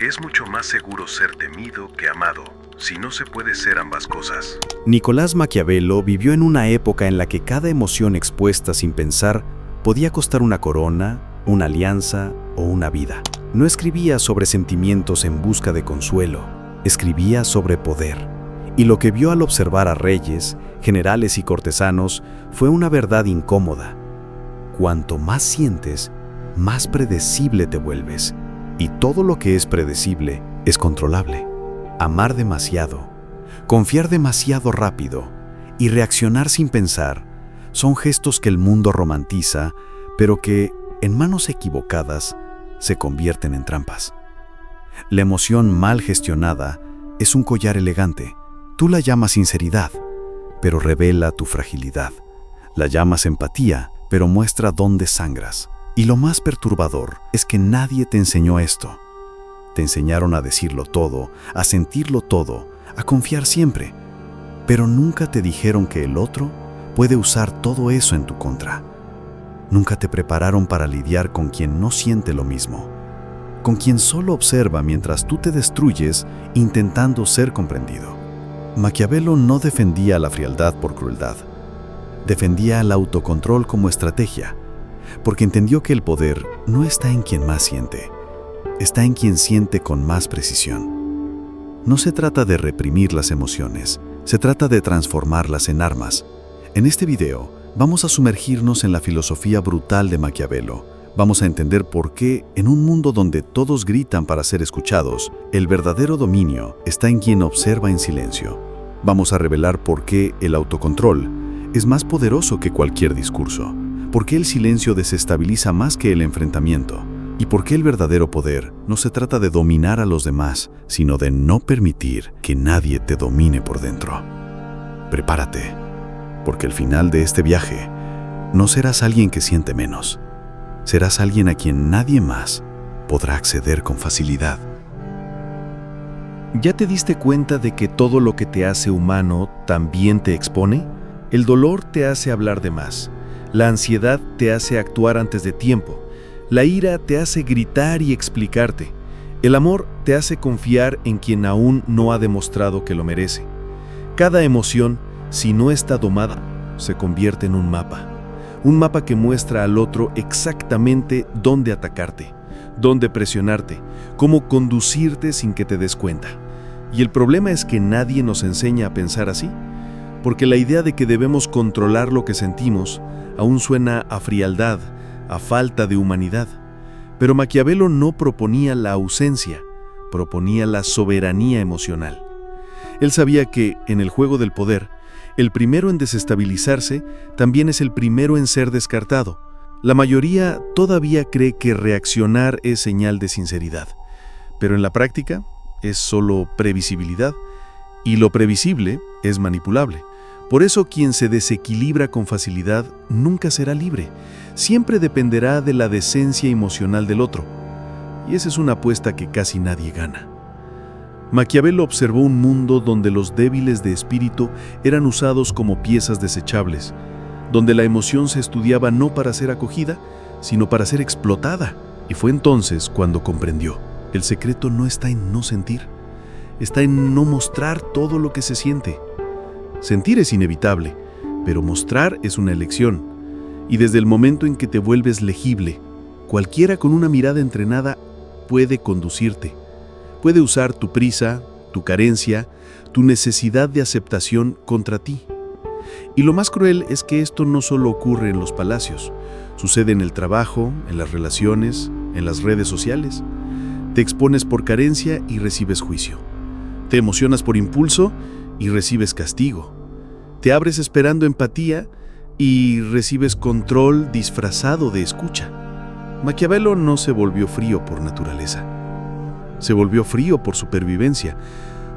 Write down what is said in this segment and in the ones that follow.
Es mucho más seguro ser temido que amado, si no se puede ser ambas cosas. Nicolás Maquiavelo vivió en una época en la que cada emoción expuesta sin pensar podía costar una corona, una alianza o una vida. No escribía sobre sentimientos en busca de consuelo, escribía sobre poder. Y lo que vio al observar a reyes, generales y cortesanos fue una verdad incómoda. Cuanto más sientes, más predecible te vuelves. Y todo lo que es predecible es controlable. Amar demasiado, confiar demasiado rápido y reaccionar sin pensar son gestos que el mundo romantiza, pero que, en manos equivocadas, se convierten en trampas. La emoción mal gestionada es un collar elegante. Tú la llamas sinceridad, pero revela tu fragilidad. La llamas empatía, pero muestra dónde sangras. Y lo más perturbador es que nadie te enseñó esto. Te enseñaron a decirlo todo, a sentirlo todo, a confiar siempre. Pero nunca te dijeron que el otro puede usar todo eso en tu contra. Nunca te prepararon para lidiar con quien no siente lo mismo, con quien solo observa mientras tú te destruyes intentando ser comprendido. Maquiavelo no defendía la frialdad por crueldad. Defendía el autocontrol como estrategia, porque entendió que el poder no está en quien más siente, está en quien siente con más precisión. No se trata de reprimir las emociones, se trata de transformarlas en armas. En este video, vamos a sumergirnos en la filosofía brutal de Maquiavelo. Vamos a entender por qué, en un mundo donde todos gritan para ser escuchados, el verdadero dominio está en quien observa en silencio. Vamos a revelar por qué el autocontrol es más poderoso que cualquier discurso, por qué el silencio desestabiliza más que el enfrentamiento, y por qué el verdadero poder no se trata de dominar a los demás, sino de no permitir que nadie te domine por dentro. Prepárate, porque al final de este viaje no serás alguien que siente menos. Serás alguien a quien nadie más podrá acceder con facilidad. ¿Ya te diste cuenta de que todo lo que te hace humano también te expone? El dolor te hace hablar de más. La ansiedad te hace actuar antes de tiempo. La ira te hace gritar y explicarte. El amor te hace confiar en quien aún no ha demostrado que lo merece. Cada emoción, si no está domada, se convierte en un mapa. Un mapa que muestra al otro exactamente dónde atacarte, dónde presionarte, cómo conducirte sin que te des cuenta. Y el problema es que nadie nos enseña a pensar así, porque la idea de que debemos controlar lo que sentimos aún suena a frialdad, a falta de humanidad. Pero Maquiavelo no proponía la ausencia, proponía la soberanía emocional. Él sabía que, en el juego del poder, el primero en desestabilizarse también es el primero en ser descartado. La mayoría todavía cree que reaccionar es señal de sinceridad, pero en la práctica es solo previsibilidad, y lo previsible es manipulable. Por eso quien se desequilibra con facilidad nunca será libre, siempre dependerá de la decencia emocional del otro, y esa es una apuesta que casi nadie gana. Maquiavelo observó un mundo donde los débiles de espíritu eran usados como piezas desechables, donde la emoción se estudiaba no para ser acogida, sino para ser explotada. Y fue entonces cuando comprendió: el secreto no está en no sentir, está en no mostrar todo lo que se siente. Sentir es inevitable, pero mostrar es una elección. Y desde el momento en que te vuelves legible, cualquiera con una mirada entrenada puede conducirte. Puede usar tu prisa, tu carencia, tu necesidad de aceptación contra ti. Y lo más cruel es que esto no solo ocurre en los palacios, sucede en el trabajo, en las relaciones, en las redes sociales. Te expones por carencia y recibes juicio. Te emocionas por impulso y recibes castigo. Te abres esperando empatía y recibes control disfrazado de escucha. Maquiavelo no se volvió frío por naturaleza. Se volvió frío por supervivencia,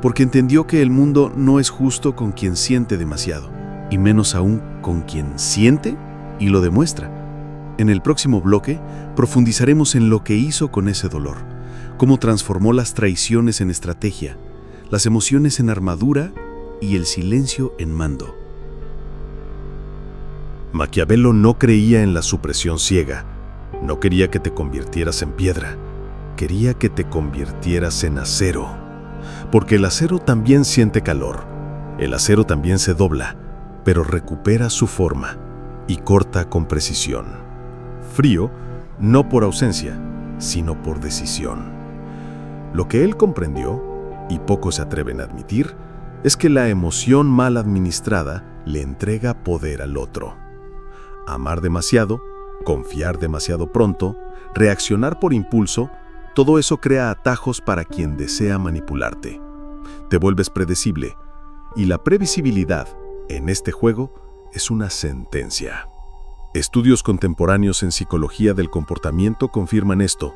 porque entendió que el mundo no es justo con quien siente demasiado, y menos aún con quien siente y lo demuestra. En el próximo bloque profundizaremos en lo que hizo con ese dolor, cómo transformó las traiciones en estrategia, las emociones en armadura y el silencio en mando. Maquiavelo no creía en la supresión ciega, no quería que te convirtieras en piedra. Quería que te convirtieras en acero, porque el acero también siente calor. El acero también se dobla, pero recupera su forma y corta con precisión. Frío, no por ausencia, sino por decisión. Lo que él comprendió, y pocos se atreven a admitir, es que la emoción mal administrada le entrega poder al otro. Amar demasiado, confiar demasiado pronto, reaccionar por impulso, todo eso crea atajos para quien desea manipularte. Te vuelves predecible, y la previsibilidad, en este juego, es una sentencia. Estudios contemporáneos en psicología del comportamiento confirman esto.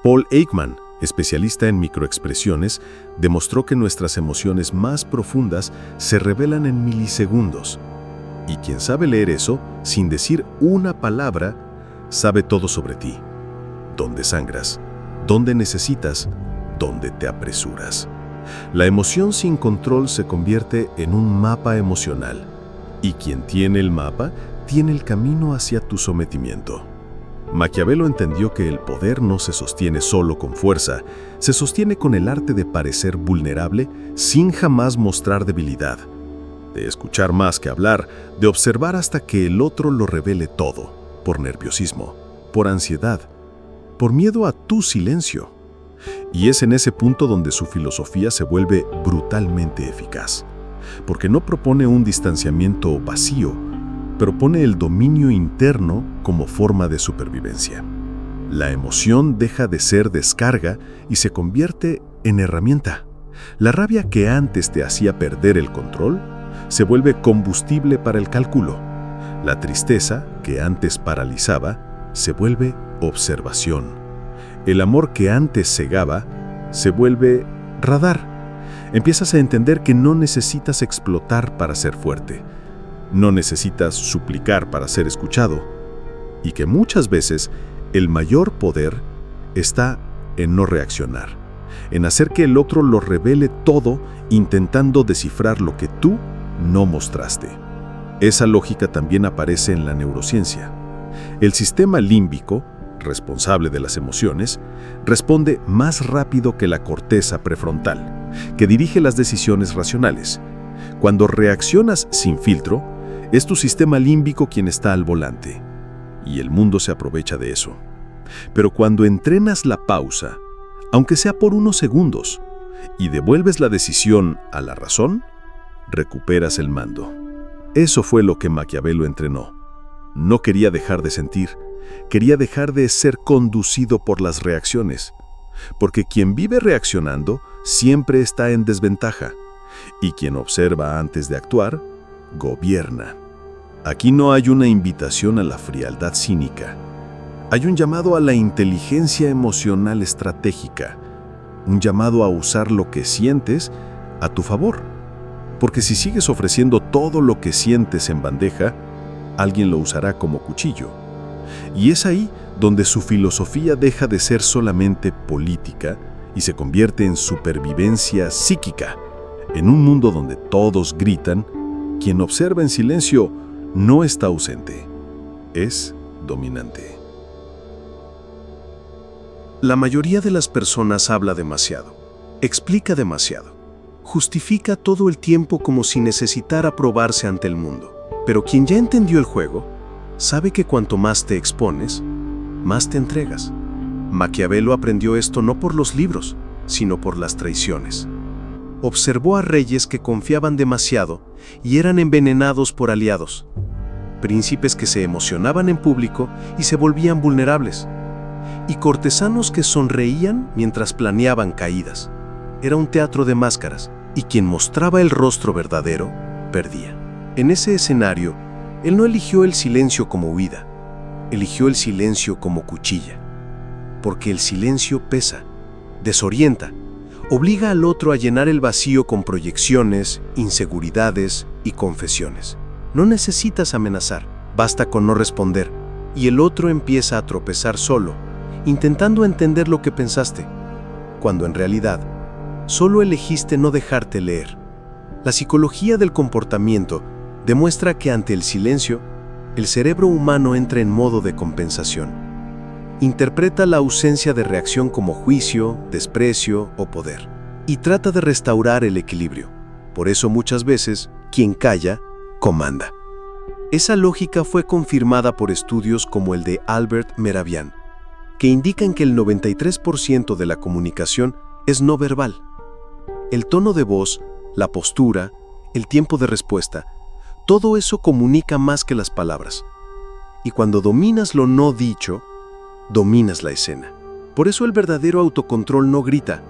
Paul Ekman, especialista en microexpresiones, demostró que nuestras emociones más profundas se revelan en milisegundos. Y quien sabe leer eso, sin decir una palabra, sabe todo sobre ti. Dónde sangras, dónde necesitas, dónde te apresuras. La emoción sin control se convierte en un mapa emocional, y quien tiene el mapa tiene el camino hacia tu sometimiento. Maquiavelo entendió que el poder no se sostiene solo con fuerza, se sostiene con el arte de parecer vulnerable sin jamás mostrar debilidad, de escuchar más que hablar, de observar hasta que el otro lo revele todo, por nerviosismo, por ansiedad, por miedo a tu silencio. Y es en ese punto donde su filosofía se vuelve brutalmente eficaz, porque no propone un distanciamiento vacío, propone el dominio interno como forma de supervivencia. La emoción deja de ser descarga y se convierte en herramienta. La rabia que antes te hacía perder el control se vuelve combustible para el cálculo. La tristeza que antes paralizaba se vuelve observación. El amor que antes cegaba se vuelve radar. Empiezas a entender que no necesitas explotar para ser fuerte. No necesitas suplicar para ser escuchado. Y que muchas veces el mayor poder está en no reaccionar, en hacer que el otro lo revele todo intentando descifrar lo que tú no mostraste. Esa lógica también aparece en la neurociencia. El sistema límbico, responsable de las emociones, responde más rápido que la corteza prefrontal, que dirige las decisiones racionales. Cuando reaccionas sin filtro, es tu sistema límbico quien está al volante, y el mundo se aprovecha de eso. Pero cuando entrenas la pausa, aunque sea por unos segundos, y devuelves la decisión a la razón, recuperas el mando. Eso fue lo que Maquiavelo entrenó. No quería dejar de sentir, quería dejar de ser conducido por las reacciones, porque quien vive reaccionando siempre está en desventaja, y quien observa antes de actuar, gobierna. Aquí no hay una invitación a la frialdad cínica. Hay un llamado a la inteligencia emocional estratégica, un llamado a usar lo que sientes a tu favor. Porque si sigues ofreciendo todo lo que sientes en bandeja, alguien lo usará como cuchillo. Y es ahí donde su filosofía deja de ser solamente política y se convierte en supervivencia psíquica. En un mundo donde todos gritan, quien observa en silencio no está ausente, es dominante. La mayoría de las personas habla demasiado, explica demasiado, justifica todo el tiempo como si necesitara probarse ante el mundo. Pero quien ya entendió el juego, sabe que cuanto más te expones, más te entregas. Maquiavelo aprendió esto no por los libros, sino por las traiciones. Observó a reyes que confiaban demasiado y eran envenenados por aliados. Príncipes que se emocionaban en público y se volvían vulnerables. Y cortesanos que sonreían mientras planeaban caídas. Era un teatro de máscaras, y quien mostraba el rostro verdadero, perdía. En ese escenario, él no eligió el silencio como huida, eligió el silencio como cuchilla. Porque el silencio pesa, desorienta, obliga al otro a llenar el vacío con proyecciones, inseguridades y confesiones. No necesitas amenazar, basta con no responder, y el otro empieza a tropezar solo, intentando entender lo que pensaste, cuando en realidad solo elegiste no dejarte leer. La psicología del comportamiento demuestra que ante el silencio, el cerebro humano entra en modo de compensación. interpreta la ausencia de reacción como juicio, desprecio o poder, y trata de restaurar el equilibrio. Por eso muchas veces, quien calla, comanda. Esa lógica fue confirmada por estudios como el de Albert Mehrabian, que indican que el 93% de la comunicación es no verbal. El tono de voz, la postura, el tiempo de respuesta, todo eso comunica más que las palabras. Y cuando dominas lo no dicho, dominas la escena. Por eso el verdadero autocontrol no grita,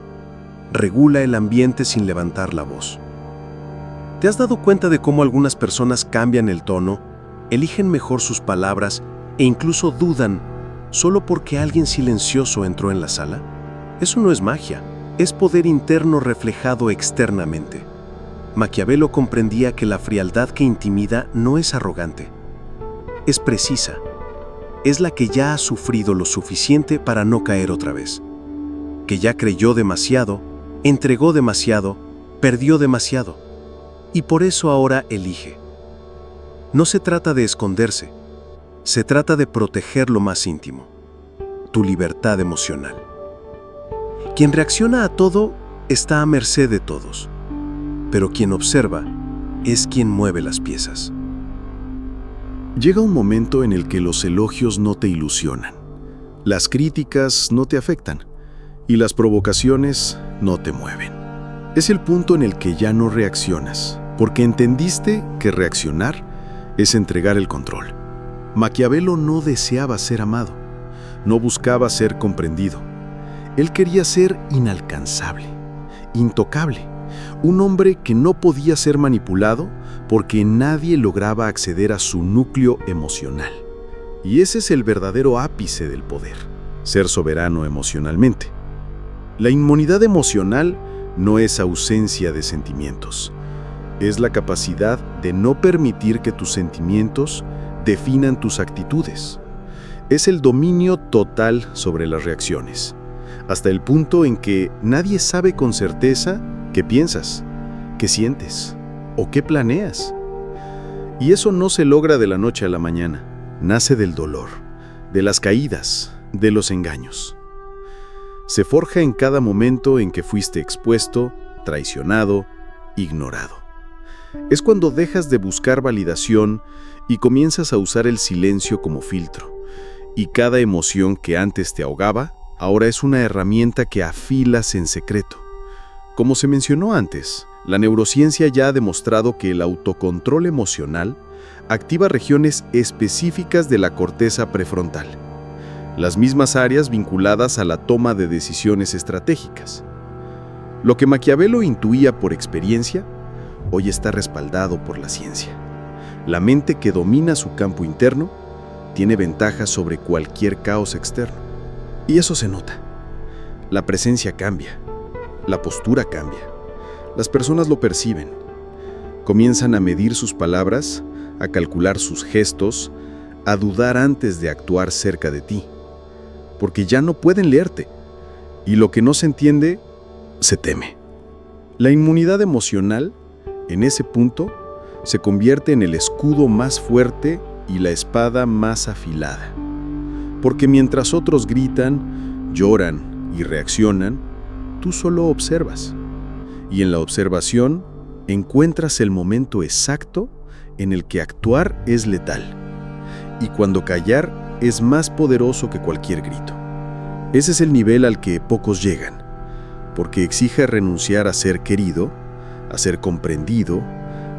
regula el ambiente sin levantar la voz. ¿Te has dado cuenta de cómo algunas personas cambian el tono, eligen mejor sus palabras e incluso dudan solo porque alguien silencioso entró en la sala? Eso no es magia, es poder interno reflejado externamente. Maquiavelo comprendía que la frialdad que intimida no es arrogante, es precisa. Es la que ya ha sufrido lo suficiente para no caer otra vez, que ya creyó demasiado, entregó demasiado, perdió demasiado, y por eso ahora elige. No se trata de esconderse, se trata de proteger lo más íntimo, tu libertad emocional. Quien reacciona a todo está a merced de todos, pero quien observa es quien mueve las piezas. Llega un momento en el que los elogios no te ilusionan, las críticas no te afectan y las provocaciones no te mueven. Es el punto en el que ya no reaccionas, porque entendiste que reaccionar es entregar el control. Maquiavelo no deseaba ser amado, no buscaba ser comprendido. Él quería ser inalcanzable, intocable, un hombre que no podía ser manipulado porque nadie lograba acceder a su núcleo emocional. Y ese es el verdadero ápice del poder, ser soberano emocionalmente. La inmunidad emocional no es ausencia de sentimientos, es la capacidad de no permitir que tus sentimientos definan tus actitudes. Es el dominio total sobre las reacciones, hasta el punto en que nadie sabe con certeza qué piensas, qué sientes o qué planeas. Y eso no se logra de la noche a la mañana. Nace del dolor, de las caídas, de los engaños. Se forja en cada momento en que fuiste expuesto, traicionado, ignorado. Es cuando dejas de buscar validación y comienzas a usar el silencio como filtro. Y cada emoción que antes te ahogaba, ahora es una herramienta que afilas en secreto. Como se mencionó antes, la neurociencia ya ha demostrado que el autocontrol emocional activa regiones específicas de la corteza prefrontal, las mismas áreas vinculadas a la toma de decisiones estratégicas. Lo que Maquiavelo intuía por experiencia, hoy está respaldado por la ciencia. La mente que domina su campo interno tiene ventajas sobre cualquier caos externo. Y eso se nota. La presencia cambia, la postura cambia. Las personas lo perciben. Comienzan a medir sus palabras, a calcular sus gestos, a dudar antes de actuar cerca de ti, porque ya no pueden leerte, y lo que no se entiende, se teme. La inmunidad emocional, en ese punto, se convierte en el escudo más fuerte y la espada más afilada. Porque mientras otros gritan, lloran y reaccionan, tú solo observas. Y en la observación encuentras el momento exacto en el que actuar es letal. Y cuando callar es más poderoso que cualquier grito. Ese es el nivel al que pocos llegan, porque exige renunciar a ser querido, a ser comprendido,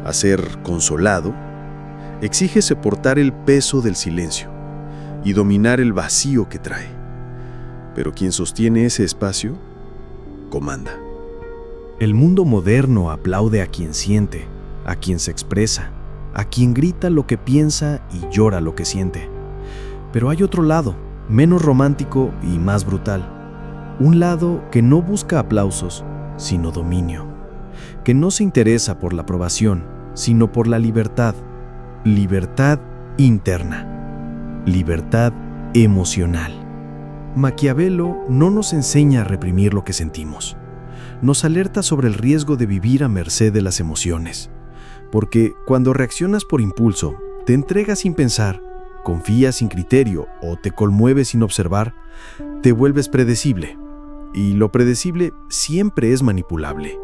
a ser consolado. Exige soportar el peso del silencio y dominar el vacío que trae. Pero quien sostiene ese espacio, comanda. El mundo moderno aplaude a quien siente, a quien se expresa, a quien grita lo que piensa y llora lo que siente. Pero hay otro lado, menos romántico y más brutal. Un lado que no busca aplausos, sino dominio. Que no se interesa por la aprobación, sino por la libertad. Libertad interna. Libertad emocional. Maquiavelo no nos enseña a reprimir lo que sentimos. Nos alerta sobre el riesgo de vivir a merced de las emociones. Porque cuando reaccionas por impulso, te entregas sin pensar confías sin criterio o te conmueves sin observar, te vuelves predecible. Y lo predecible siempre es manipulable.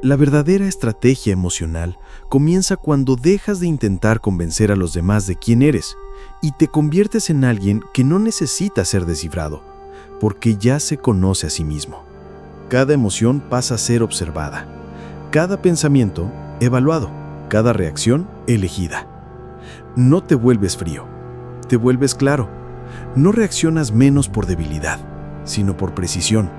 La verdadera estrategia emocional comienza cuando dejas de intentar convencer a los demás de quién eres y te conviertes en alguien que no necesita ser descifrado, porque ya se conoce a sí mismo. Cada emoción pasa a ser observada, cada pensamiento evaluado, cada reacción elegida. No te vuelves frío, te vuelves claro. No reaccionas menos por debilidad, sino por precisión.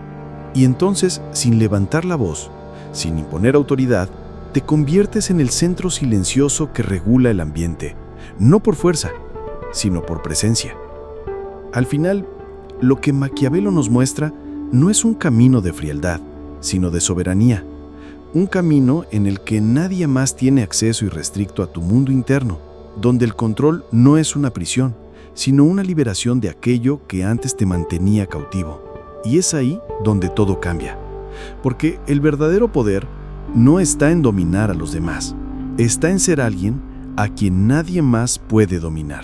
Y entonces, sin levantar la voz, sin imponer autoridad, te conviertes en el centro silencioso que regula el ambiente, no por fuerza, sino por presencia. Al final, lo que Maquiavelo nos muestra no es un camino de frialdad, sino de soberanía, un camino en el que nadie más tiene acceso irrestricto a tu mundo interno, donde el control no es una prisión, sino una liberación de aquello que antes te mantenía cautivo. Y es ahí donde todo cambia. Porque el verdadero poder no está en dominar a los demás, está en ser alguien a quien nadie más puede dominar.